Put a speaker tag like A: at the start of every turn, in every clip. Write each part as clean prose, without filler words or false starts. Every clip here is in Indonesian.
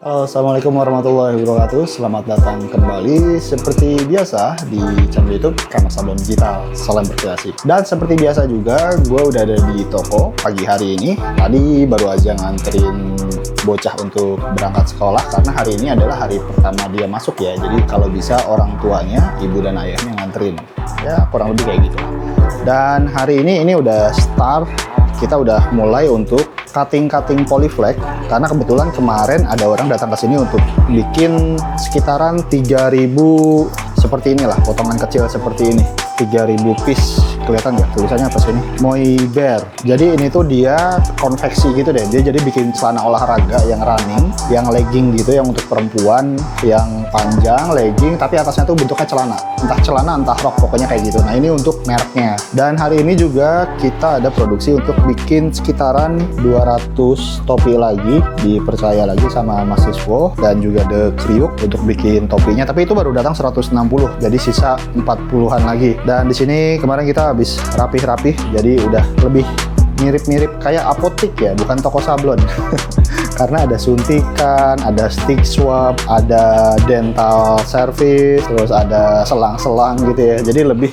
A: Halo, Assalamualaikum warahmatullahi wabarakatuh. Selamat datang kembali seperti biasa di channel YouTube Kama Sablon Digital. Salam berkreasi. Dan seperti biasa juga, gue udah ada di toko pagi hari ini. Tadi baru aja nganterin bocah untuk berangkat sekolah karena hari ini adalah hari pertama dia masuk ya. Jadi kalau bisa orang tuanya, ibu dan ayahnya nganterin. Ya kurang lebih kayak gitu. Dan hari ini udah start. Kita udah mulai untuk cutting polyflag karena kebetulan kemarin ada orang datang ke sini untuk bikin sekitaran 3000 seperti inilah, potongan kecil seperti ini, 3000 piece. Kelihatan nggak tulisannya apa sini? Moiber. Jadi ini tuh dia konveksi gitu deh. Dia jadi bikin celana olahraga yang running, yang legging gitu, yang untuk perempuan, yang panjang legging, tapi atasnya tuh bentuknya celana. Entah celana, entah rok, pokoknya kayak gitu. Nah ini untuk mereknya. Dan hari ini juga kita ada produksi untuk bikin sekitaran 200 topi lagi. Dipercaya lagi sama Mas Siswo dan juga The Kriuk untuk bikin topinya. Tapi itu baru datang 160, jadi sisa 40-an lagi. Dan di sini kemarin kita habis rapih-rapih, jadi udah lebih mirip-mirip kayak apotik ya, bukan toko sablon. Karena ada suntikan, ada stick swab, ada dental service, terus ada selang-selang gitu ya. Jadi lebih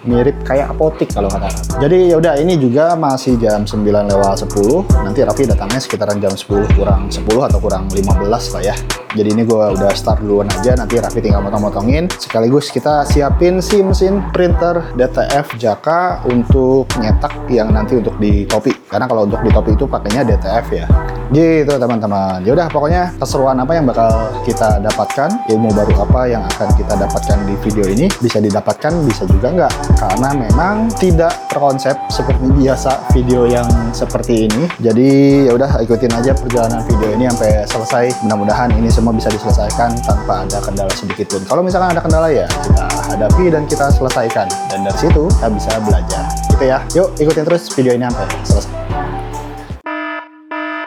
A: mirip kayak apotik kalau kata Raffi. Jadi yaudah, ini juga masih jam 9:10. Nanti Raffi datangnya sekitaran jam 10 kurang 10 atau kurang 15 lah ya. Jadi ini gue udah start duluan aja, nanti Raffi tinggal motong-motongin. Sekaligus kita siapin si mesin printer DTF Jaka untuk nyetak yang nanti untuk di topi. Karena kalau untuk di topi itu pakainya DTF ya. Gitu teman-teman. Yaudah, pokoknya keseruan apa yang bakal kita dapatkan, ilmu baru apa yang akan kita dapatkan di video ini, bisa didapatkan, bisa juga enggak. Karena memang tidak terkonsep seperti biasa video yang seperti ini. Jadi ya udah, ikutin aja perjalanan video ini sampai selesai. Mudah-mudahan ini semua bisa diselesaikan tanpa ada kendala sedikit pun. Kalau misalkan ada kendala ya kita hadapi dan kita selesaikan. Dan dari situ kita bisa belajar. Gitu ya. Yuk ikutin terus video ini sampai selesai.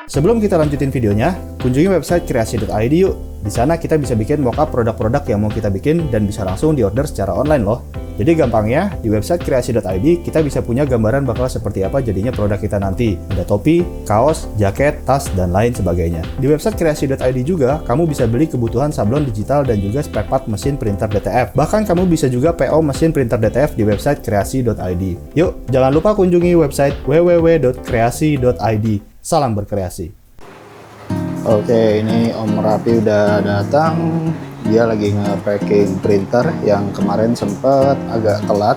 A: Sebelum kita lanjutin videonya, kunjungi website kreasi.id yuk. Di sana kita bisa bikin mockup produk-produk yang mau kita bikin dan bisa langsung diorder secara online loh. Jadi gampangnya, di website kreasi.id kita bisa punya gambaran bakal seperti apa jadinya produk kita nanti. Ada topi, kaos, jaket, tas, dan lain sebagainya. Di website kreasi.id juga, kamu bisa beli kebutuhan sablon digital dan juga spare part mesin printer DTF. Bahkan kamu bisa juga PO mesin printer DTF di website kreasi.id. Yuk, jangan lupa kunjungi website www.kreasi.id. Salam berkreasi. Oke, ini Om Raffi udah datang. Dia lagi nge-packing printer yang kemarin sempet agak telat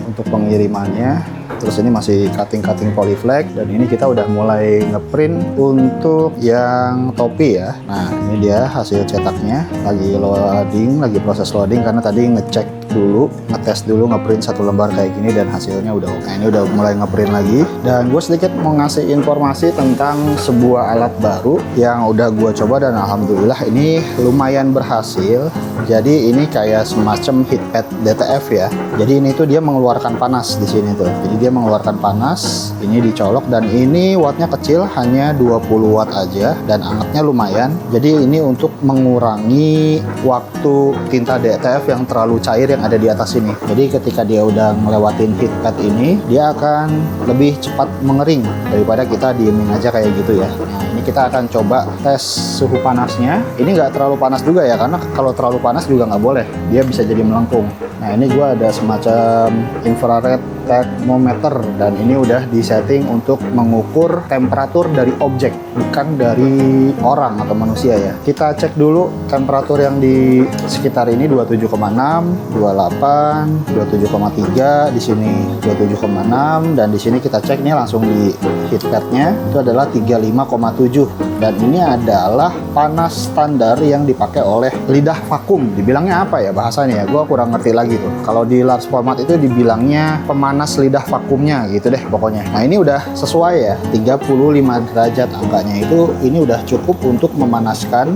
A: untuk pengirimannya. Terus ini masih cutting polyflag, dan ini kita udah mulai ngeprint untuk yang topi ya. Nah, ini dia hasil cetaknya, lagi loading, lagi proses loading karena tadi ngecek dulu, ngetes dulu, ngeprint satu lembar kayak gini dan hasilnya udah oke. Nah, ini udah mulai ngeprint lagi, dan gue sedikit mau ngasih informasi tentang sebuah alat baru yang udah gue coba dan alhamdulillah ini lumayan berhasil. Jadi ini kayak semacam heatpad DTF ya. Jadi ini tuh dia mengeluarkan panas di sini tuh. Jadi dia mengeluarkan panas, ini dicolok, dan ini wattnya kecil, hanya 20 watt aja dan angetnya lumayan. Jadi ini untuk mengurangi waktu tinta DTF yang terlalu cair yang ada di atas ini. Jadi ketika dia udah ngelewatin heatpad ini, dia akan lebih cepat mengering daripada kita diemin aja kayak gitu ya. Nah, ini kita akan coba tes suhu panasnya. Ini nggak terlalu panas juga ya, karena kalau terlalu panas juga nggak boleh, dia bisa jadi melengkung. Nah, ini gua ada semacam infrared thermometer, dan ini udah disetting untuk mengukur temperatur dari objek, bukan dari orang atau manusia ya. Kita cek dulu temperatur yang di sekitar ini 27,6, 28, 27,3, di sini 27,6, dan di sini kita cek nih langsung di heatpadnya itu adalah 35,7, dan ini adalah panas standar yang dipakai oleh lidah vakum. Dibilangnya apa ya bahasanya ya? Gua kurang ngerti lagi tuh. Kalau di large format itu dibilangnya pemanas lidah vakumnya gitu deh pokoknya. Nah, ini udah sesuai ya, 35 derajat angkanya itu, ini udah cukup untuk memanaskan.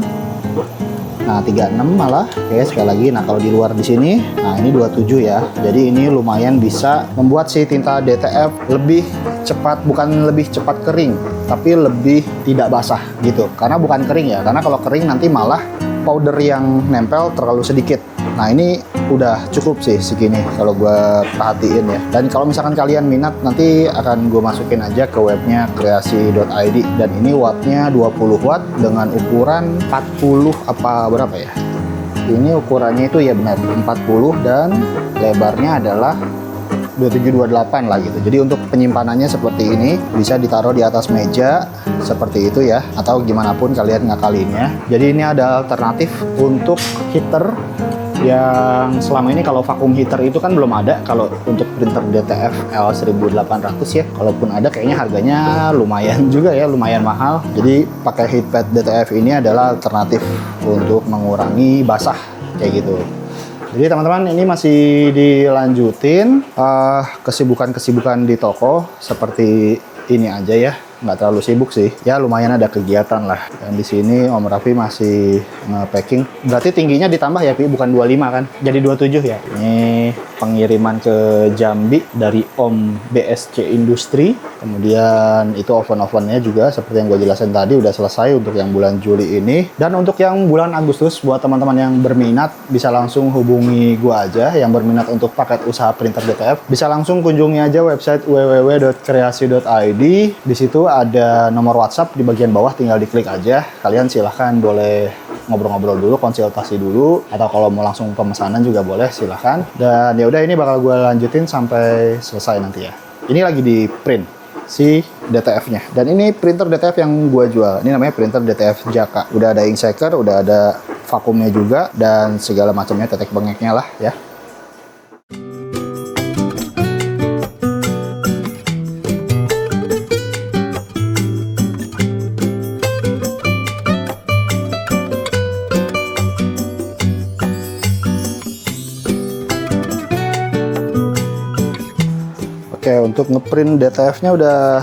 A: Nah, 36 malah. Oke, sekali lagi. Nah, kalau di luar di sini, nah ini 27 ya. Jadi ini lumayan bisa membuat si tinta DTF lebih cepat, bukan lebih cepat kering, tapi lebih tidak basah gitu. Karena bukan kering ya. Karena kalau kering nanti malah powder yang nempel terlalu sedikit. Nah ini udah cukup sih segini kalau gue perhatiin ya. Dan kalau misalkan kalian minat, nanti akan gue masukin aja ke webnya kreasi.id. Dan ini wattnya 20 watt dengan ukuran 40 apa berapa ya? Ini ukurannya itu ya benar 40 dan lebarnya adalah 2728 lah gitu. Jadi untuk penyimpanannya seperti ini, bisa ditaruh di atas meja seperti itu ya, atau gimana pun kalian ngakalinnya. Jadi ini ada alternatif untuk heater yang selama ini kalau vacuum heater itu kan belum ada kalau untuk printer DTF L1800 ya. Kalaupun ada kayaknya harganya lumayan juga ya, lumayan mahal. Jadi pakai heatpad DTF ini adalah alternatif untuk mengurangi basah kayak gitu. Jadi teman-teman, ini masih dilanjutin kesibukan-kesibukan di toko seperti ini aja ya. Nggak terlalu sibuk sih, ya lumayan ada kegiatan lah. Dan di sini Om Raffi masih nge-packing. Berarti tingginya ditambah ya, Pi? Bukan 25 kan? Jadi 27 ya? Ini pengiriman ke Jambi dari Om BSC Industri. Kemudian itu oven-ovennya juga seperti yang gue jelasin tadi udah selesai untuk yang bulan Juli ini. Dan untuk yang bulan Agustus, buat teman-teman yang berminat bisa langsung hubungi gue aja. Yang berminat untuk paket usaha printer DTF, bisa langsung kunjungi aja website www.kreasi.id. Di situ ada nomor WhatsApp di bagian bawah, tinggal diklik aja. Kalian silahkan boleh ngobrol-ngobrol dulu, konsultasi dulu, atau kalau mau langsung pemesanan juga boleh, silahkan. Dan ya udah, ini bakal gue lanjutin sampai selesai nanti ya. Ini lagi di print si DTF-nya. Dan ini printer DTF yang gue jual. Ini namanya printer DTF Jaka. Udah ada ink shaker, udah ada vakumnya juga, dan segala macamnya, tetek bengeknya lah ya. Oke, untuk ngeprint DTF-nya udah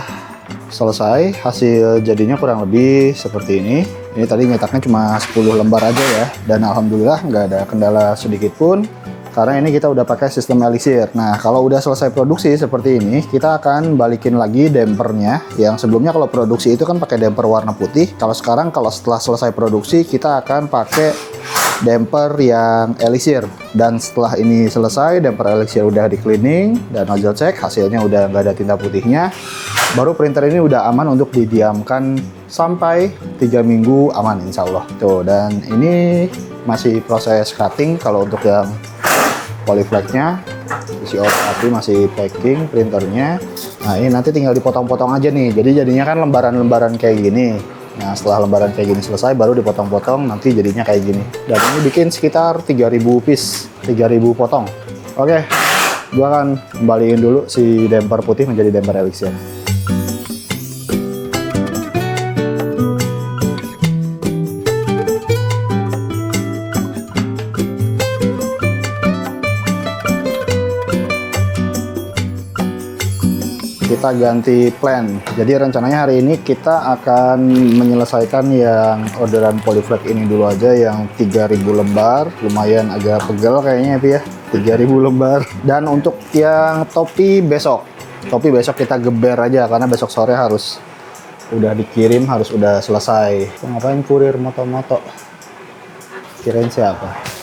A: selesai. Hasil jadinya kurang lebih seperti ini. Ini tadi nyetaknya cuma 10 lembar aja ya. Dan alhamdulillah nggak ada kendala sedikit pun. Karena ini kita udah pakai sistem Elixir. Nah, kalau udah selesai produksi seperti ini, kita akan balikin lagi dampernya. Yang sebelumnya kalau produksi itu kan pakai damper warna putih. Kalau sekarang, kalau setelah selesai produksi, kita akan pakai damper yang Elixir. Dan setelah ini selesai, damper Elixir udah di cleaning dan nozzle check, hasilnya udah nggak ada tinta putihnya, baru printer ini udah aman untuk didiamkan sampai 3 minggu aman insya Allah. Tuh, dan ini masih proses cutting. Kalau untuk yang polyflex-nya, si Api masih packing printernya. Nah, ini nanti tinggal dipotong-potong aja nih, jadi jadinya kan lembaran-lembaran kayak gini. Nah, setelah lembaran kayak gini selesai, baru dipotong-potong, nanti jadinya kayak gini. Dan ini bikin sekitar 3000 piece, 3000 potong. Oke, gua akan kembaliin dulu si damper putih menjadi damper Elixir. Kita ganti plan. Jadi rencananya hari ini kita akan menyelesaikan yang orderan polyflex ini dulu aja, yang 3000 lembar. Lumayan agak pegel kayaknya ya, 3000 lembar. Dan untuk yang topi besok kita geber aja karena besok sore harus udah dikirim, harus udah selesai. Ngapain kurir moto-moto? Kirain siapa?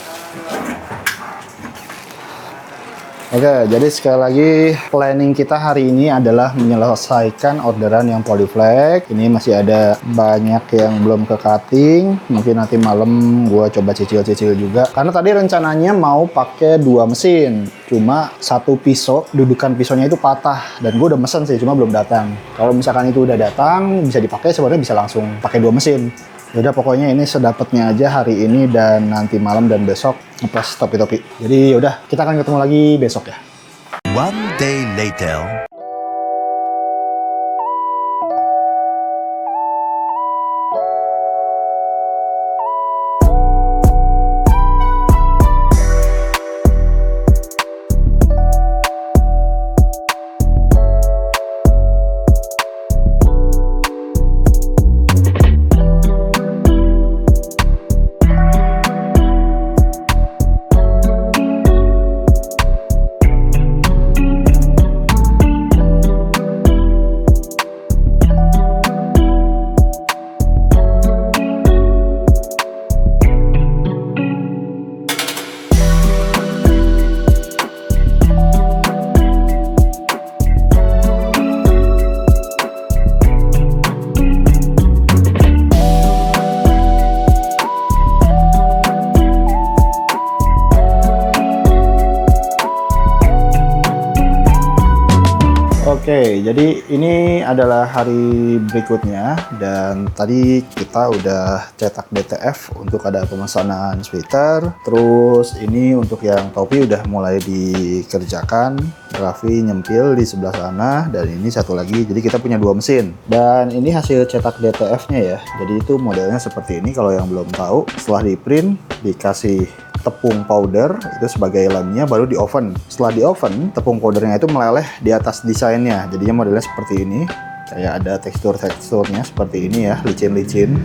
A: Oke, jadi sekali lagi planning kita hari ini adalah menyelesaikan orderan yang polyflex. Ini masih ada banyak yang belum ke cutting. Mungkin nanti malam gue coba cicil-cicil juga. Karena tadi rencananya mau pakai 2 mesin. Cuma satu pisau, dudukan pisaunya itu patah. Dan gue udah mesen sih, cuma belum datang. Kalau misalkan itu udah datang, bisa dipakai, sebenarnya bisa langsung pakai 2 mesin. Yaudah, pokoknya ini sedapatnya aja hari ini dan nanti malam dan besok ngepres topi-topi. Jadi yaudah, kita akan ketemu lagi besok ya.
B: One day later.
A: Oke, jadi ini adalah hari berikutnya dan tadi kita udah cetak DTF untuk ada pemesanan sweater. Terus ini untuk yang topi udah mulai dikerjakan. Raffi nyempil di sebelah sana dan ini satu lagi. Jadi kita punya 2 mesin. Dan ini hasil cetak DTF-nya ya. Jadi itu modelnya seperti ini kalau yang belum tahu. Setelah di print dikasih tepung powder itu sebagai lemnya, baru di oven. Setelah di oven, tepung powdernya itu meleleh di atas desainnya. Jadinya modelnya seperti ini. Kayak ada teksturnya seperti ini ya, licin-licin.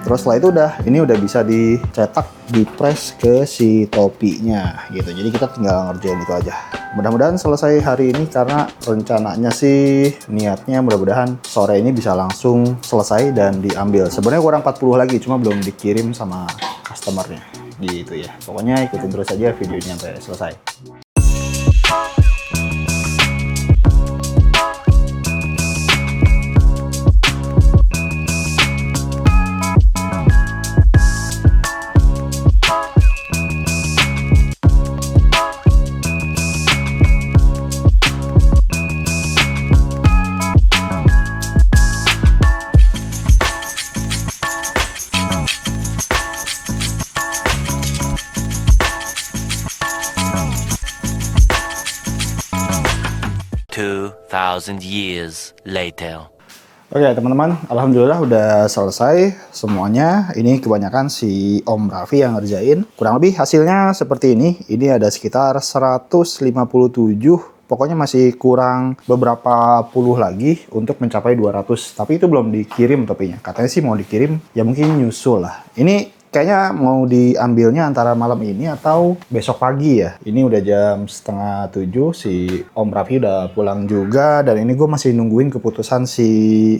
A: Terus setelah itu ini udah bisa dicetak, dipres ke si topinya gitu. Jadi kita tinggal ngerjain itu aja. Mudah-mudahan selesai hari ini karena rencananya sih niatnya mudah-mudahan sore ini bisa langsung selesai dan diambil. Sebenarnya kurang 40 lagi, cuma belum dikirim sama customernya gitu ya. Pokoknya ikutin terus aja videonya sampai selesai.
B: Thousand years later.
A: Oke teman-teman, alhamdulillah udah selesai semuanya. Ini kebanyakan si Om Raffi yang ngerjain. Kurang lebih hasilnya seperti ini. Ini ada sekitar 157. Pokoknya masih kurang beberapa puluh lagi untuk mencapai 200. Tapi itu belum dikirim topinya. Katanya sih mau dikirim, ya mungkin nyusul lah. Ini kayaknya mau diambilnya antara malam ini atau besok pagi ya. Ini udah jam 6:30, si Om Raffi udah pulang juga. Dan ini gue masih nungguin keputusan si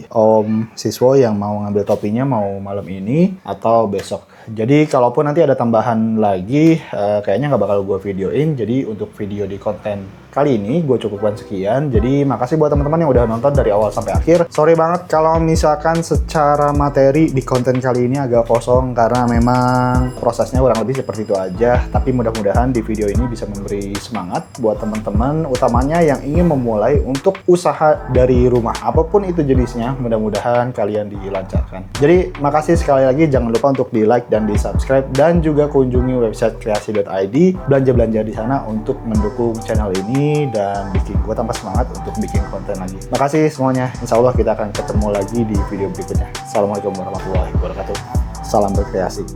A: Om Siswo yang mau ngambil topinya mau malam ini atau besok. Jadi kalaupun nanti ada tambahan lagi, kayaknya nggak bakal gue videoin. Jadi untuk video di konten kali ini gue cukupkan sekian. Jadi makasih buat teman-teman yang udah nonton dari awal sampai akhir. Sorry banget kalau misalkan secara materi di konten kali ini agak kosong karena memang prosesnya kurang lebih seperti itu aja. Tapi mudah-mudahan di video ini bisa memberi semangat buat teman-teman, utamanya yang ingin memulai untuk usaha dari rumah apapun itu jenisnya. Mudah-mudahan kalian dilancarkan. Jadi makasih sekali lagi, jangan lupa untuk di like dan di subscribe dan juga kunjungi website kreasi.id, belanja-belanja di sana untuk mendukung channel ini dan bikin gue tambah semangat untuk bikin konten lagi. Makasih semuanya. Insya Allah kita akan ketemu lagi di video berikutnya. Assalamualaikum warahmatullahi wabarakatuh. Salam berkreasi.